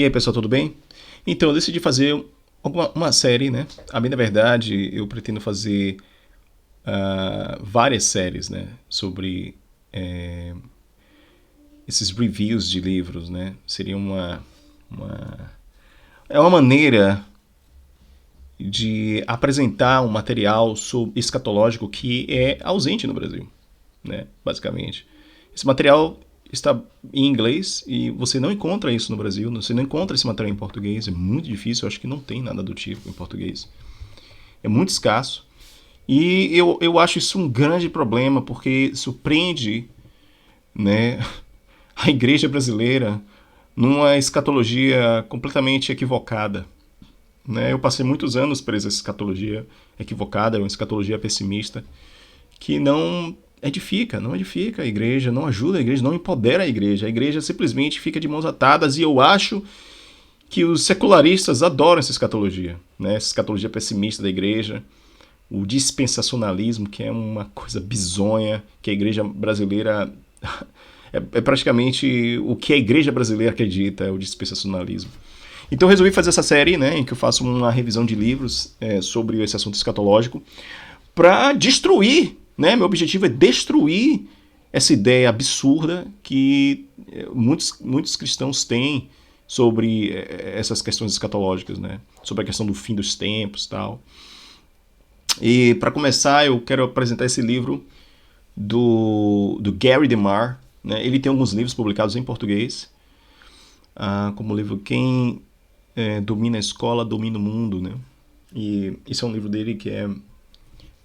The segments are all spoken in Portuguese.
E aí, pessoal, tudo bem? Então, eu decidi fazer uma série, né? A bem da verdade, eu pretendo fazer várias séries, né? Sobre esses reviews de livros, né? Seria uma... É uma maneira de apresentar um material escatológico que é ausente no Brasil, né? Basicamente. Esse material está em inglês e você não encontra isso no Brasil, você não encontra esse material em português, é muito difícil, eu acho que não tem nada do tipo em português. É muito escasso. E eu acho isso um grande problema, porque surpreende, né, a igreja brasileira numa escatologia completamente equivocada. Né? Eu passei muitos anos preso a essa escatologia equivocada, uma escatologia pessimista, que não edifica a igreja, não ajuda a igreja, não empodera a igreja simplesmente fica de mãos atadas, e eu acho que os secularistas adoram essa escatologia, né? Essa escatologia pessimista da igreja, o dispensacionalismo, que é uma coisa bizonha, que a igreja brasileira é praticamente o que a igreja brasileira acredita, é o dispensacionalismo. Então eu resolvi fazer essa série, né, em que eu faço uma revisão de livros sobre esse assunto escatológico, para destruir, né, meu objetivo é destruir essa ideia absurda que muitos cristãos têm sobre essas questões escatológicas, né, sobre a questão do fim dos tempos e tal. E para começar, eu quero apresentar esse livro do Gary DeMar, né? Ele tem alguns livros publicados em português, como o livro Quem Domina a Escola, Domina o Mundo, né? E esse é um livro dele que é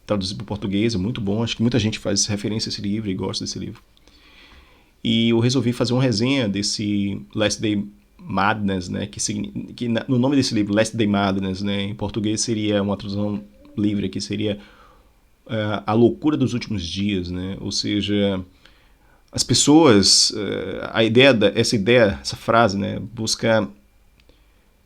traduzido para o português, é muito bom, acho que muita gente faz referência a esse livro e gosta desse livro. E eu resolvi fazer uma resenha desse Last Day Madness, né? Que no nome desse livro, Last Day Madness, né? Em português seria uma tradução livre, que seria a loucura dos últimos dias, né? Ou seja, as pessoas, essa frase, né, busca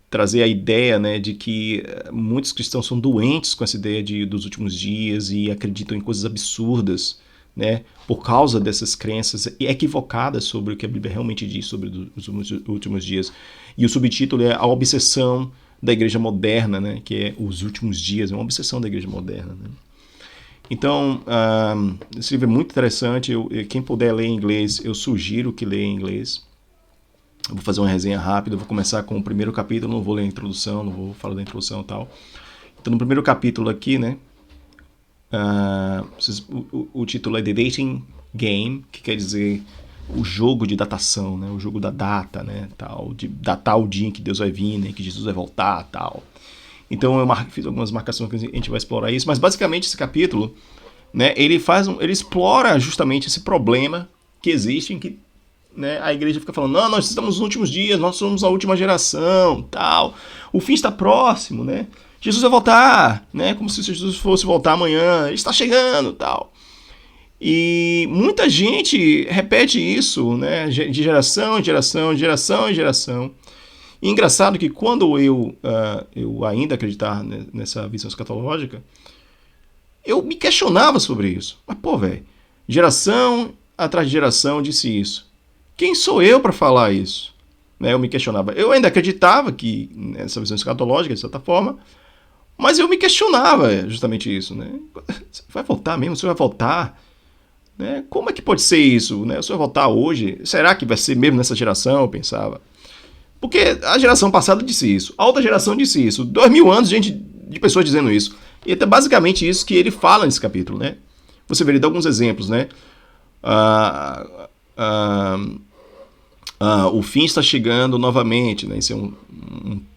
trazer a ideia, né, de que muitos cristãos são doentes com essa ideia dos últimos dias e acreditam em coisas absurdas, né, por causa dessas crenças equivocadas sobre o que a Bíblia realmente diz sobre os últimos dias. E o subtítulo é A Obsessão da Igreja Moderna, né, que é os últimos dias, é uma obsessão da Igreja Moderna, né. Então, esse livro é muito interessante. Quem puder ler em inglês, eu sugiro que leia em inglês. Eu vou fazer uma resenha rápida, vou começar com o primeiro capítulo, não vou ler a introdução, não vou falar da introdução e tal. Então, no primeiro capítulo aqui, né, o título é The Dating Game, que quer dizer o jogo de datação, né, o jogo da data, né, tal, de datar o dia em que Deus vai vir, né, que Jesus vai voltar, tal. Então eu fiz algumas marcações que a gente vai explorar isso, mas basicamente esse capítulo, né, ele explora justamente esse problema que existe em que, né, a igreja fica falando, não, nós estamos nos últimos dias, nós somos a última geração, tal, o fim está próximo, né, Jesus vai voltar, né, como se Jesus fosse voltar amanhã, ele está chegando, tal. E muita gente repete isso, né, de geração em geração, de geração em geração. E engraçado que quando eu ainda acreditar nessa visão escatológica, eu me questionava sobre isso. Mas, pô, velho, geração atrás de geração disse isso. Quem sou eu para falar isso? Né, eu me questionava. Eu ainda acreditava que nessa visão escatológica, de certa forma, mas eu me questionava justamente isso. Né? Você vai voltar mesmo? Você vai voltar? Né? Como é que pode ser isso? Né? Você vai voltar hoje? Será que vai ser mesmo nessa geração? Eu pensava. Porque a geração passada disse isso, a outra geração disse isso, 2000 anos de pessoas dizendo isso. E é basicamente isso que ele fala nesse capítulo, né? Você vê, ele dá alguns exemplos, né? O fim está chegando novamente, né? Isso é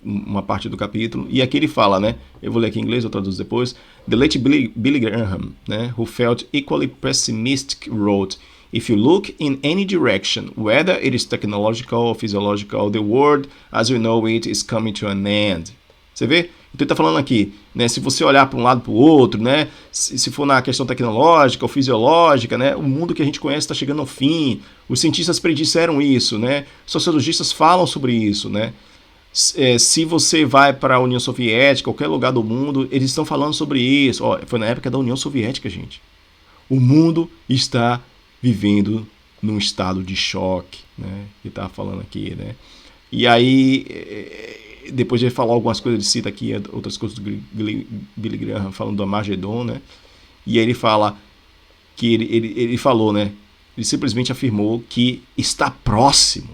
uma parte do capítulo. E aqui ele fala, né? Eu vou ler aqui em inglês, eu traduzo depois. The late Billy Graham, né? Who felt equally pessimistic, wrote, If you look in any direction, whether it is technological or physiological, the world as we know it is coming to an end. Você vê? Então ele está falando aqui, né? Se você olhar para um lado para o outro, né? Se for na questão tecnológica ou fisiológica, né? O mundo que a gente conhece está chegando ao fim. Os cientistas predisseram isso, né? Sociologistas falam sobre isso, né? Se você vai para a União Soviética, qualquer lugar do mundo, eles estão falando sobre isso. Foi na época da União Soviética, gente. O mundo está vivendo num estado de choque, né? Que está falando aqui, né? E aí, depois de ele falar algumas coisas, ele cita aqui outras coisas do Billy Graham, falando do Armagedon, né? E aí ele fala que ele falou, né? Ele simplesmente afirmou que está próximo.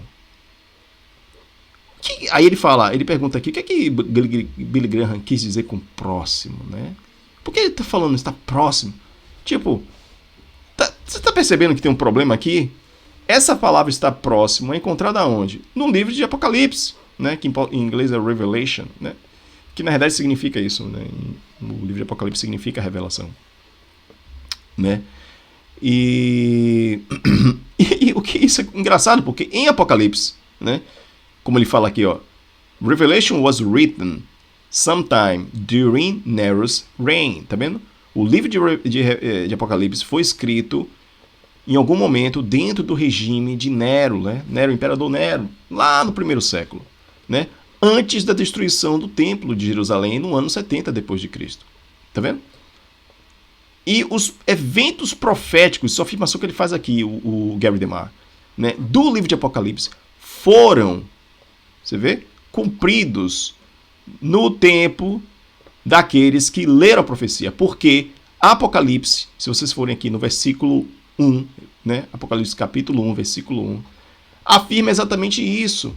Aí ele pergunta aqui, o que é que Billy Graham quis dizer com próximo, né? Por que ele está falando está próximo? Tipo, você está percebendo que tem um problema aqui? Essa palavra está próximo é encontrada onde? No livro de Apocalipse, né? Que em inglês é Revelation, né? Que na verdade significa isso, né? No livro de Apocalipse significa revelação, né? E o que isso é engraçado, porque em Apocalipse, né? Como ele fala aqui, ó, Revelation was written sometime during Nero's reign, tá vendo? O livro de Apocalipse foi escrito em algum momento dentro do regime de Nero, né? Nero, imperador Nero, lá no primeiro século, né? Antes da destruição do templo de Jerusalém no ano 70 depois de Cristo. Tá vendo? E os eventos proféticos, essa afirmação que ele faz aqui, o Gary DeMar, né, do livro de Apocalipse, foram, você vê, cumpridos no tempo daqueles que leram a profecia. Porque Apocalipse, se vocês forem aqui no versículo 1, né, Apocalipse capítulo 1, versículo 1, afirma exatamente isso,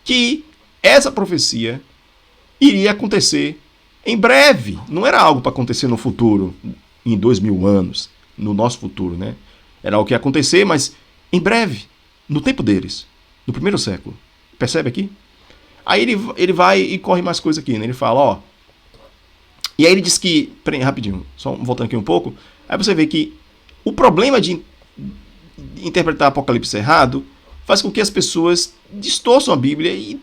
que essa profecia iria acontecer em breve. Não era algo para acontecer no futuro, em 2000 anos, no nosso futuro, né? Era algo que ia acontecer, mas em breve, no tempo deles, no primeiro século. Percebe aqui? Aí ele vai e corre mais coisa aqui, né? Ele fala, ó... E aí ele diz que... Peraí, rapidinho, só voltando aqui um pouco. Aí você vê que o problema de interpretar Apocalipse errado faz com que as pessoas distorçam a Bíblia e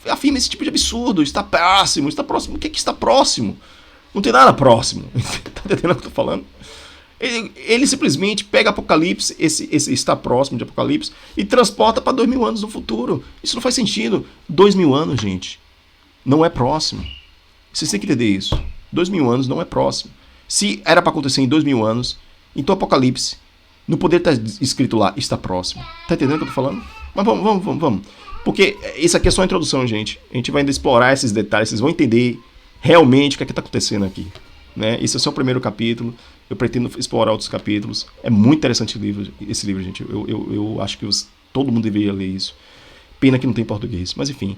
afirmem esse tipo de absurdo. Está próximo, está próximo. O que é que está próximo? Não tem nada próximo. Tá entendendo o que eu tô falando? Ele simplesmente pega Apocalipse, esse está próximo de Apocalipse, e transporta para 2000 anos no futuro. Isso não faz sentido. 2000 anos, gente, não é próximo. Vocês têm que entender isso. 2000 anos não é próximo. Se era para acontecer em 2000 anos, então Apocalipse não poderia estar escrito lá, está próximo. Tá entendendo o que eu tô falando? Mas vamos. Porque isso aqui é só a introdução, gente. A gente vai ainda explorar esses detalhes, vocês vão entender realmente o que é que está acontecendo aqui, né? Esse é só o primeiro capítulo. Eu pretendo explorar outros capítulos. É muito interessante esse livro, gente. Eu acho que todo mundo deveria ler isso. Pena que não tem português, mas enfim.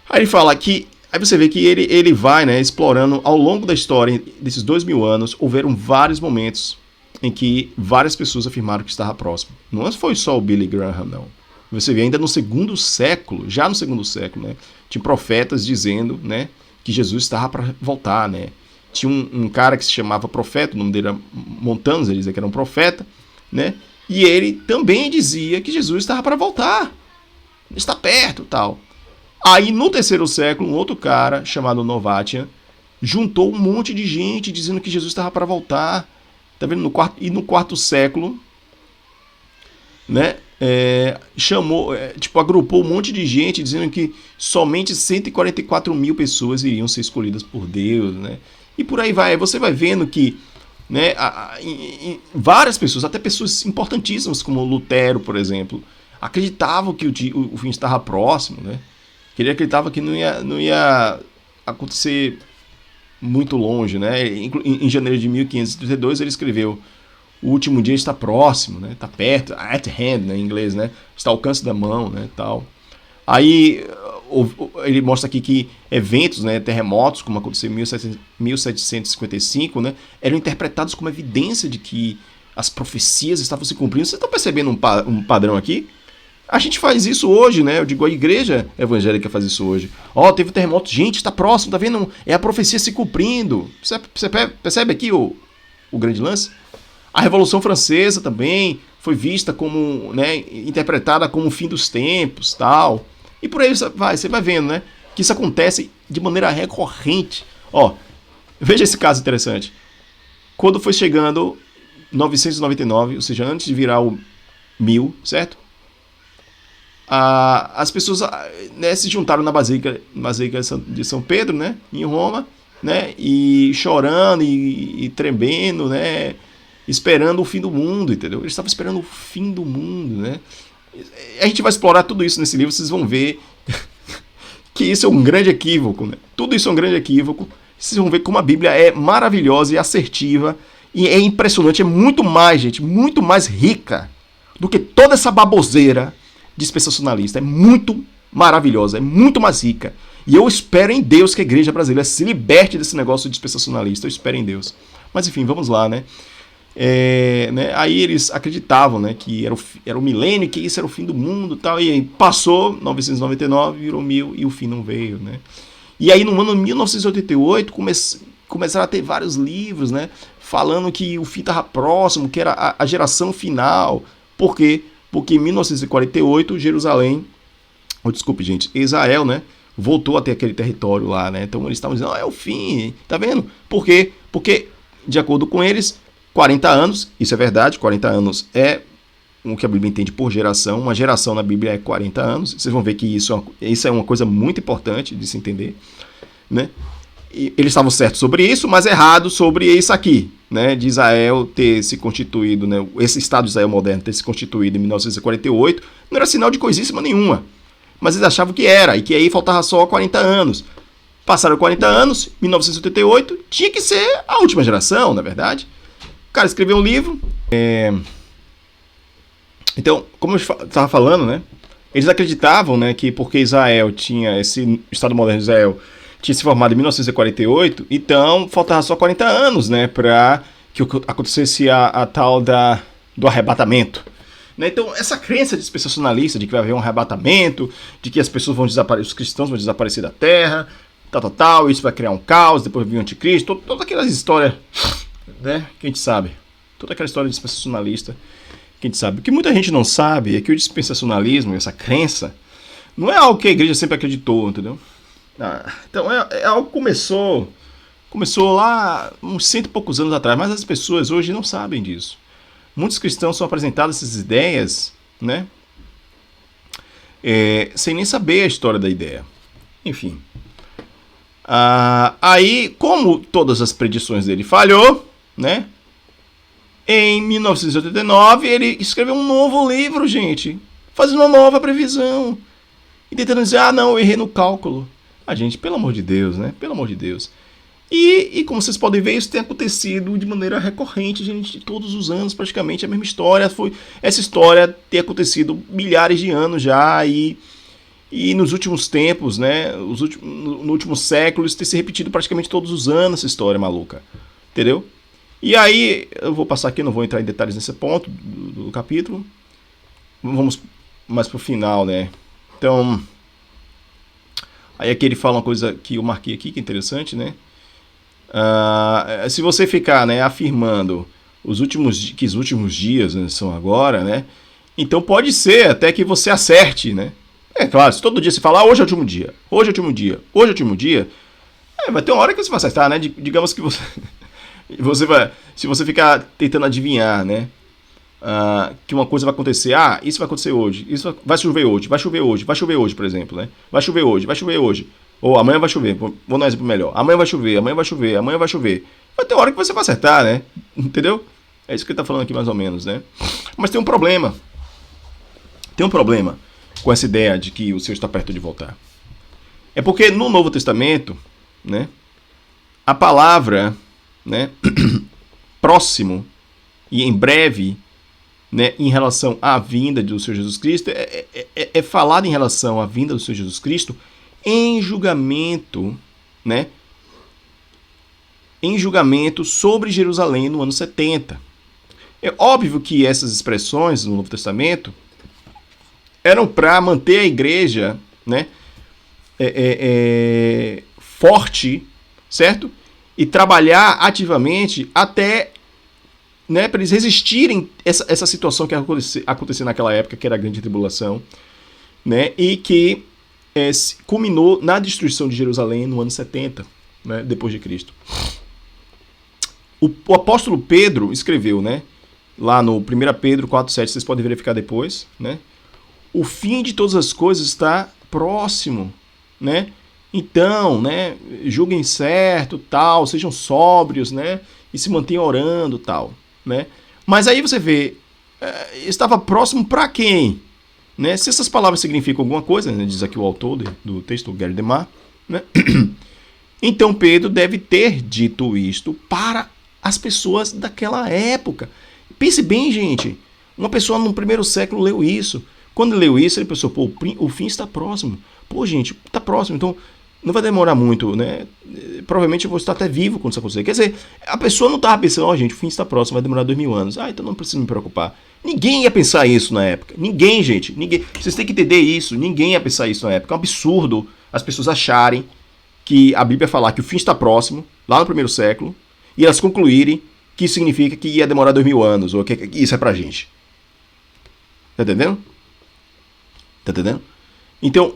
Aí ele fala que... Aí você vê que ele vai, né, explorando ao longo da história desses 2000 anos. Houveram vários momentos em que várias pessoas afirmaram que estava próximo. Não foi só o Billy Graham, não. Você vê ainda no segundo século, já no segundo século, né, tinha profetas dizendo, né, que Jesus estava para voltar, né? Tinha um cara que se chamava profeta, o nome dele era Montanus, ele dizia que era um profeta, né? E ele também dizia que Jesus estava para voltar, está perto, tal. Aí no terceiro século, um outro cara chamado Novatian juntou um monte de gente dizendo que Jesus estava para voltar, tá vendo? No quarto século, né? Agrupou um monte de gente dizendo que somente 144 mil pessoas iriam ser escolhidas por Deus, né? E por aí vai. Você vai vendo que, né, várias pessoas, até pessoas importantíssimas como Lutero, por exemplo, acreditavam que o fim estava próximo, né? Que ele acreditava que não ia acontecer muito longe, né? Em janeiro de 1532 ele escreveu: o último dia está próximo, né? Está perto, at hand, né, em inglês, né? Está ao alcance da mão, né, tal. Aí ele mostra aqui que eventos, né, terremotos, como aconteceu em 1755, né, eram interpretados como evidência de que as profecias estavam se cumprindo. Vocês estão percebendo um padrão aqui? A gente faz isso hoje, né? Eu digo, a igreja evangélica faz isso hoje. Teve um terremoto, gente, está próximo, tá vendo? É a profecia se cumprindo. Você percebe aqui o grande lance? A Revolução Francesa também foi vista como, né, interpretada como o fim dos tempos, tal. E por aí você vai vendo, né, que isso acontece de maneira recorrente. Veja esse caso interessante. Quando foi chegando 999, ou seja, antes de virar o 1000, certo? As pessoas, né, se juntaram na Basílica de São Pedro, né, em Roma, né, e chorando e tremendo, né, esperando o fim do mundo, entendeu? Eles estavam esperando o fim do mundo, né? A gente vai explorar tudo isso nesse livro, vocês vão ver que isso é um grande equívoco, né? Tudo isso é um grande equívoco. Vocês vão ver como a Bíblia é maravilhosa e assertiva, e é impressionante, é muito mais, gente, muito mais rica do que toda essa baboseira dispensacionalista. É muito maravilhosa, é muito mais rica. E eu espero em Deus que a igreja brasileira se liberte desse negócio dispensacionalista. Eu espero em Deus. Mas enfim, vamos lá, né? Aí eles acreditavam, né, que era o milênio, que isso era o fim do mundo e tal. E aí passou 999, virou 1000 e o fim não veio, né? E aí no ano 1988 começaram a ter vários livros, né, falando que o fim estava próximo, que era a geração final. Por quê? Porque em 1948 Israel, né, voltou a ter aquele território lá, né? Então eles estavam dizendo, é o fim, tá vendo? Por quê? Porque, de acordo com eles, 40 anos, isso é verdade, 40 anos é o que a Bíblia entende por geração. Uma geração na Bíblia é 40 anos. Vocês vão ver que isso é uma coisa muito importante de se entender, né? E eles estavam certos sobre isso, mas errados sobre isso aqui, né? De Israel ter se constituído, né? Esse Estado de Israel moderno ter se constituído em 1948, não era sinal de coisíssima nenhuma. Mas eles achavam que era, e que aí faltava só 40 anos. Passaram 40 anos, 1988, tinha que ser a última geração, na verdade. O cara escreveu um livro. Então, como eu estava falando, né? Eles acreditavam, né, que porque Israel tinha, esse Estado moderno de Israel tinha se formado em 1948, então faltava só 40 anos, né, para que acontecesse a tal do arrebatamento. Então, essa crença dispensacionalista de que vai haver um arrebatamento, de que as pessoas vão desaparecer, os cristãos vão desaparecer da terra, tal, isso vai criar um caos, depois vir o anticristo, todas aquelas histórias, né, que a gente sabe. Toda aquela história dispensacionalista que a gente sabe. O que muita gente não sabe é que o dispensacionalismo, essa crença, não é algo que a igreja sempre acreditou, entendeu? Então, é algo que começou lá uns 100 e poucos anos atrás, mas as pessoas hoje não sabem disso. Muitos cristãos são apresentados essas ideias, né? Sem nem saber a história da ideia. Enfim. Aí, como todas as predições dele falhou, né? Em 1989, ele escreveu um novo livro, gente. Fazendo uma nova previsão. E tentando dizer, não, eu errei no cálculo. Gente, pelo amor de Deus, né? Pelo amor de Deus. E como vocês podem ver, isso tem acontecido de maneira recorrente, gente, todos os anos, praticamente a mesma história. Essa história tem acontecido milhares de anos já, e nos últimos tempos, né, no último século, isso tem se repetido praticamente todos os anos, essa história maluca, entendeu? E aí, eu vou passar aqui, não vou entrar em detalhes nesse ponto do capítulo, vamos mais pro final, né? Então, aí aqui ele fala uma coisa que eu marquei aqui, que é interessante, né? Se você ficar, né, afirmando que os últimos dias, né, são agora, né, então pode ser até que você acerte, né? É claro, se todo dia você falar, hoje é o último dia, hoje é o último dia, hoje é o último dia, vai ter uma hora que você vai acertar, né? Digamos que se você ficar tentando adivinhar, né, que uma coisa vai acontecer, isso vai acontecer hoje, isso vai chover hoje, vai chover hoje, vai chover hoje, por exemplo, né? Vai chover hoje, vai chover hoje. Ou amanhã vai chover, vou dar um exemplo melhor. Amanhã vai chover, amanhã vai chover, amanhã vai chover. Vai ter hora que você vai acertar, né? Entendeu? É isso que ele tá falando aqui mais ou menos, né? Mas tem um problema. Tem um problema com essa ideia de que o Senhor está perto de voltar. É porque no Novo Testamento, né, a palavra, né, próximo e em breve, né, em relação à vinda do Senhor Jesus Cristo, é falado em relação à vinda do Senhor Jesus Cristo em julgamento, né? Em julgamento sobre Jerusalém no ano 70. É óbvio que essas expressões no Novo Testamento eram para manter a igreja, né, forte, certo? E trabalhar ativamente até, né, para eles resistirem essa situação que aconteceu naquela época, que era a grande tribulação, né? E que culminou na destruição de Jerusalém no ano 70, né, depois de Cristo. O apóstolo Pedro escreveu, né, lá no 1 Pedro 4,7, vocês podem verificar depois, né, o fim de todas as coisas está próximo, né, então, né, julguem certo, tal, sejam sóbrios, né, e se mantenham orando, tal, né. Mas aí você vê, estava próximo para quem? né? Se essas palavras significam alguma coisa, né? Diz aqui o autor do texto, Gary DeMar, né? Então Pedro deve ter dito isto para as pessoas daquela época. Pense bem, gente. Uma pessoa no primeiro século leu isso. Quando leu isso, ele pensou, pô, o fim está próximo. Pô, gente, está próximo, então não vai demorar muito, né? Provavelmente eu vou estar até vivo quando isso acontecer. Quer dizer, a pessoa não estava pensando, ó, gente, o fim está próximo, vai demorar 2000 anos. Ah, então não preciso me preocupar. Ninguém ia pensar isso na época. Ninguém, gente. Ninguém. Vocês têm que entender isso. Ninguém ia pensar isso na época. É um absurdo as pessoas acharem que a Bíblia falar que o fim está próximo, lá no primeiro século, e elas concluírem que isso significa que ia demorar 2000 anos, ou que isso é pra gente. Tá entendendo? Tá entendendo? Então,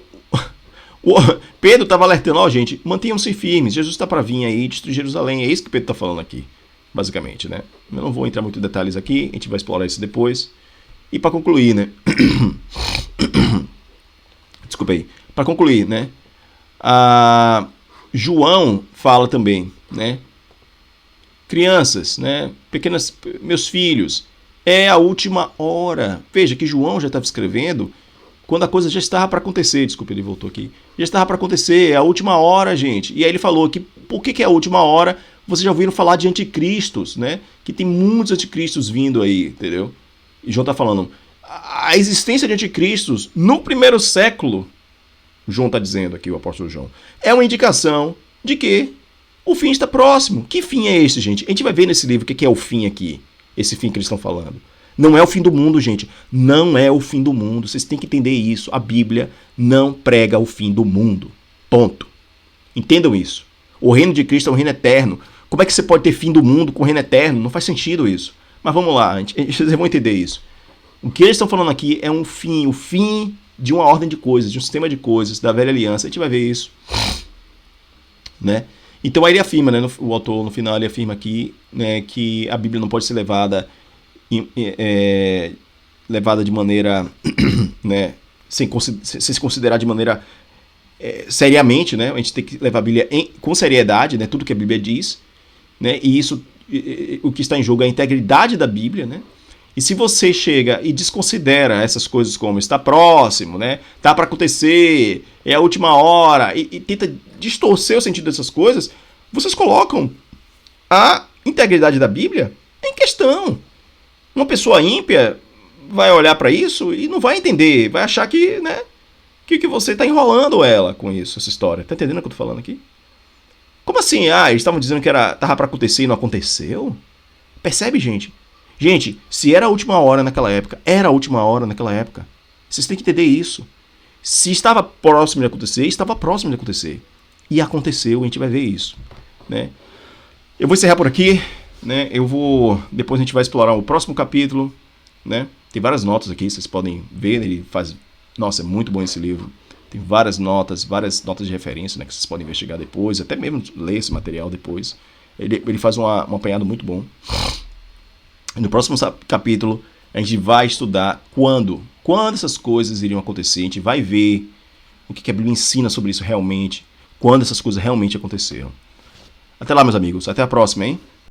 o Pedro estava alertando, ó, gente, mantenham-se firmes, Jesus está para vir aí, destruir Jerusalém, é isso que Pedro está falando aqui, basicamente, né? Eu não vou entrar muito em detalhes aqui, a gente vai explorar isso depois. E para concluir, né? Desculpa aí. Para concluir, né? João fala também, né? Crianças, né? Meus filhos, é a última hora. Veja que João já estava escrevendo quando a coisa já estava para acontecer. Desculpa, ele voltou aqui. Já estava para acontecer, é a última hora, gente. E aí ele falou que por que é a última hora? Vocês já ouviram falar de anticristos, né? Que tem muitos anticristos vindo aí, entendeu? E João está falando, a existência de anticristos no primeiro século, João está dizendo aqui, o apóstolo João, é uma indicação de que o fim está próximo. Que fim é esse, gente? A gente vai ver nesse livro o que é o fim aqui. Esse fim que eles estão falando. Não é o fim do mundo, gente. Não é o fim do mundo. Vocês têm que entender isso. A Bíblia não prega o fim do mundo. Ponto. Entendam isso. O reino de Cristo é um reino eterno. Como é que você pode ter fim do mundo com o reino eterno? Não faz sentido isso. Mas vamos lá, vocês vão entender isso. O que eles estão falando aqui é um fim, o fim de uma ordem de coisas, de um sistema de coisas, da velha aliança. A gente vai ver isso. Né? Então aí ele afirma, né, o autor no final ele afirma aqui, né, que a Bíblia não pode ser levada de maneira, né, sem se considerar de maneira seriamente, né? A gente tem que levar a Bíblia com seriedade, né, tudo que a Bíblia diz, né, e isso, o que está em jogo é a integridade da Bíblia, né? E se você chega e desconsidera essas coisas como está próximo, né, tá para acontecer, é a última hora, e tenta distorcer o sentido dessas coisas, vocês colocam a integridade da Bíblia em questão. Uma pessoa ímpia vai olhar para isso e não vai entender, vai achar que, né, que você está enrolando ela com isso, essa história. Tá entendendo o que eu tô falando aqui? Como assim? Eles estavam dizendo que tava para acontecer e não aconteceu? Percebe, gente? Gente, se era a última hora naquela época, era a última hora naquela época. Vocês têm que entender isso. Se estava próximo de acontecer, estava próximo de acontecer. E aconteceu, a gente vai ver isso. Né? Eu vou encerrar por aqui. Né? Depois a gente vai explorar o próximo capítulo. Né? Tem várias notas aqui, vocês podem ver. Ele faz. Nossa, é muito bom esse livro. Tem várias notas de referência, né, que vocês podem investigar depois, até mesmo ler esse material depois. Ele faz um apanhado muito bom. No próximo capítulo, a gente vai estudar quando essas coisas iriam acontecer. A gente vai ver o que a Bíblia ensina sobre isso realmente, quando essas coisas realmente aconteceram. Até lá, meus amigos. Até a próxima, hein?